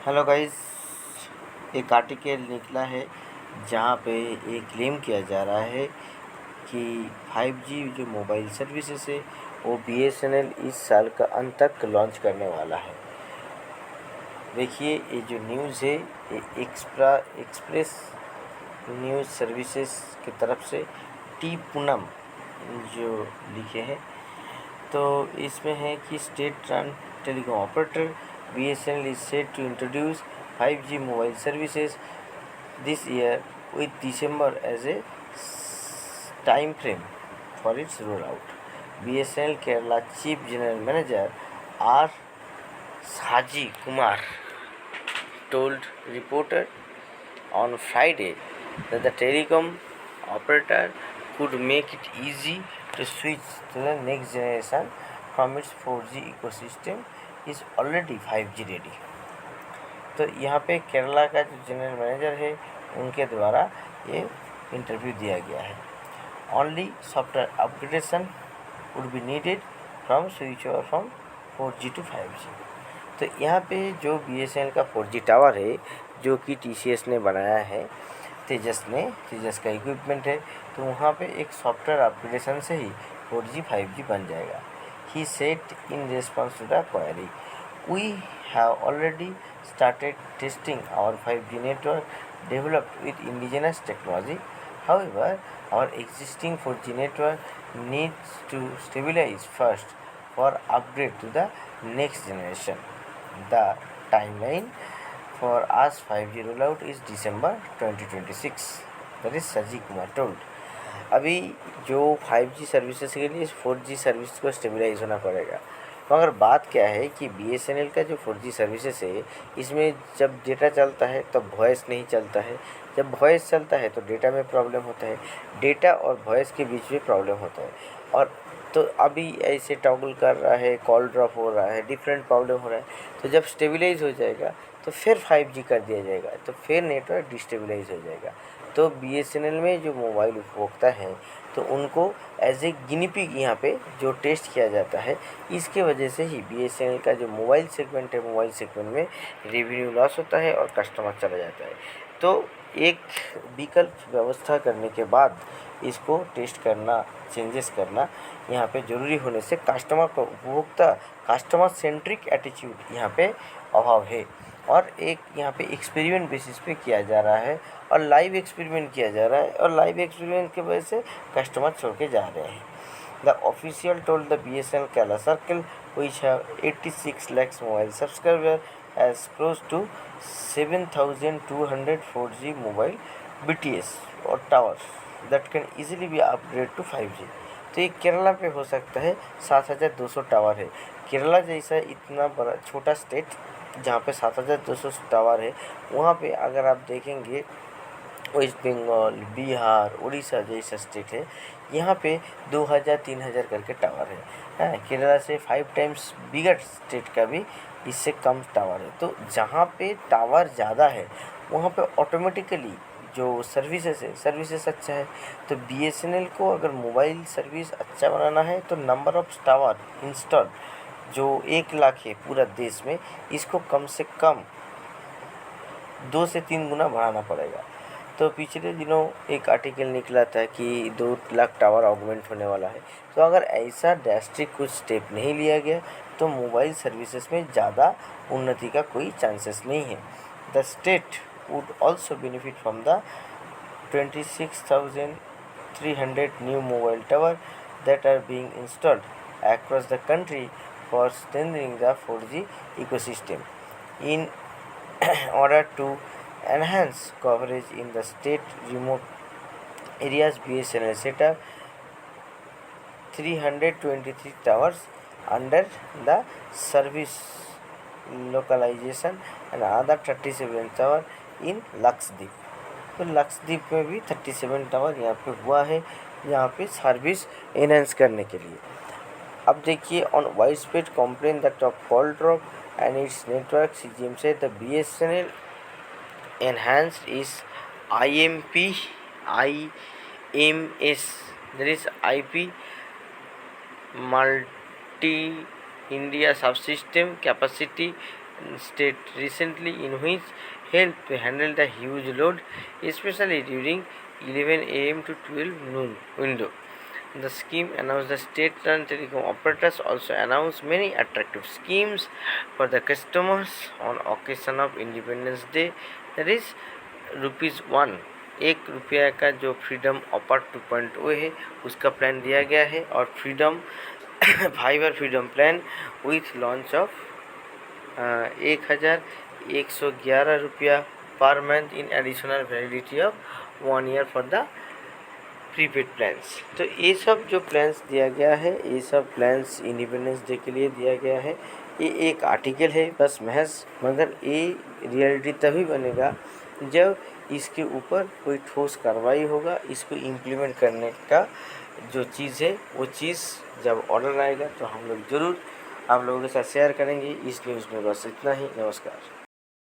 Hello guys, एक article निकला है जहाँ पे ये क्लेम किया जा रहा है कि 5G जो मोबाइल सर्विसेज है वो BSNL इस साल का अंत तक लॉन्च करने वाला है। देखिए, ये जो न्यूज़ है ये एक्सप्रेस न्यूज़ सर्विसेज की तरफ से टी पूनम जो लिखे हैं। तो इसमें है कि state run telecom operator BSNL is set to introduce 5G mobile services this year with December as a time frame for its rollout. BSNL Kerala Chief General Manager R. Saji Kumar told reporter on Friday that the telecom operator could make it easy to switch to the next generation from its 4G ecosystem is already 5G ready. तो यहाँ पे केरला का जो general manager है उनके द्वारा ये interview दिया गया है। Only software upgradation would be needed from switch over from 4G to 5G। तो यहाँ पे जो BSNL का 4G टावर है जो कि TCS ने बनाया है, तेजस का इक्विपमेंट है, तो वहाँ पे एक सॉफ्टवेयर अपग्रेडेशन से ही 4G 5G बन जाएगा। He said in response to the query, we have already started testing our 5G network developed with indigenous technology. However, our existing 4G network needs to stabilize first for upgrade to the next generation. The timeline for us 5G rollout is December 2026. That is Saji Kumar told. अभी जो 5G services के लिए 4G service को stabilise होना पड़ेगा। तो अगर बात क्या है कि BSNL का जो 4G सर्विसेज है इसमें जब डेटा चलता है तब वॉइस नहीं चलता है, जब वॉइस चलता है तो डेटा में प्रॉब्लम होता है, डेटा और वॉइस के बीच में प्रॉब्लम होता है। और तो अभी ऐसे टॉगल कर रहा है, कॉल ड्रॉप हो रहा है, डिफरेंट प्रॉब्लम हो रहा है। तो जब स्टेबलाइज हो जाएगा तो फिर 5G कर दिया जाएगा, तो फिर नेटवर्क डिस्टेबलाइज हो जाएगा। तो BSNL में जो मोबाइल उपभोक्ता हैं तो उनको एज ए गिनी पिग यहाँ पे जो टेस्ट किया जाता है, इसके वजह से ही BSNL का जो मोबाइल सेगमेंट है, मोबाइल सेगमेंट में रेवेन्यू लॉस होता है और कस्टमर चला जाता है। तो एक विकल्प व्यवस्था करने के बाद इसको टेस्ट करना, चेंजेस करना यहाँ पे ज़रूरी होने से कस्टमर को उपभोक्ता कस्टमर सेंट्रिक एटीट्यूड यहाँ पे अभाव है और एक यहाँ पे एक्सपेरिमेंट बेसिस पे किया जा रहा है और लाइव एक्सपेरिमेंट किया जा रहा है और लाइव एक्सपेरिमेंट की वजह से कस्टमर छोड़ के जा रहे हैं। The official told the BSNL Kerala circle which have 86 lakhs mobile subscriber as close to 7,200 4G mobile BTS और towers that can easily be upgraded to 5G। तो ये केरला पे हो सकता है। 7,200 टावर है। केरला जैसा इतना बड़ा छोटा स्टेट जहाँ पे 7,200 टावर है, वहाँ पे अगर आप देखेंगे वेस्ट बंगाल, बिहार, उड़ीसा जैसा स्टेट है, यहाँ पे 2,000-3,000 करके टावर है। केरला से 5 टाइम्स बिगर स्टेट का भी इससे कम टावर है। तो जहाँ पे टावर ज़्यादा है वहाँ पे ऑटोमेटिकली जो सर्विसेज अच्छा है। तो BSNL को अगर मोबाइल सर्विस अच्छा बनाना है तो नंबर ऑफ टावर इंस्टॉल जो 1 लाख है पूरा देश में, इसको कम से कम 2 से 3 गुना बढ़ाना पड़ेगा। तो पिछले दिनों एक आर्टिकल निकला था कि 2 लाख टावर ऑगमेंट होने वाला है। तो अगर ऐसा ड्रास्टिक कुछ स्टेप नहीं लिया गया तो मोबाइल सर्विसेज में ज़्यादा उन्नति का कोई चांसेस नहीं है। The state would also benefit from the 26,300 new mobile towers that are being installed across the country for strengthening the 4G ecosystem. In order to enhance coverage in the state remote areas, BSNL set up 323 towers under the service localization and another 37 tower इन लक्षद्वीप। तो लक्षद्वीप में भी 37 tower यहाँ पे हुआ है, यहाँ पे service enhance करने के लिए। अब देखिए, on wide spread complain that of call drop and it's network CGM से the BSNL enhanced is IMS, that is IP multi India subsystem capacity state recently in which helped to handle the huge load, especially during 11 a.m. to 12 noon window. The scheme announced the state-run telecom operators also announced many attractive schemes for the customers on occasion of Independence Day. That is ₹1 ₹1 का जो freedom offer 2.0 है उसका plan दिया गया है, और freedom fibre freedom plan with launch of ₹1111 per month in additional validity of 1 year for the prepaid plans. तो ये सब जो प्लान्स दिया गया है, ये सब प्लान्स इंडिपेंडेंस डे के लिए दिया गया है। ये एक आर्टिकल है बस महज, मगर ये रियलिटी तभी बनेगा जब इसके ऊपर कोई ठोस कार्रवाई होगा। इसको इम्प्लीमेंट करने का जो चीज़ है वो चीज़ जब ऑर्डर आएगा तो हम लोग ज़रूर आप लोगों के साथ शेयर करेंगे। इस न्यूज़ में बस इतना ही। नमस्कार।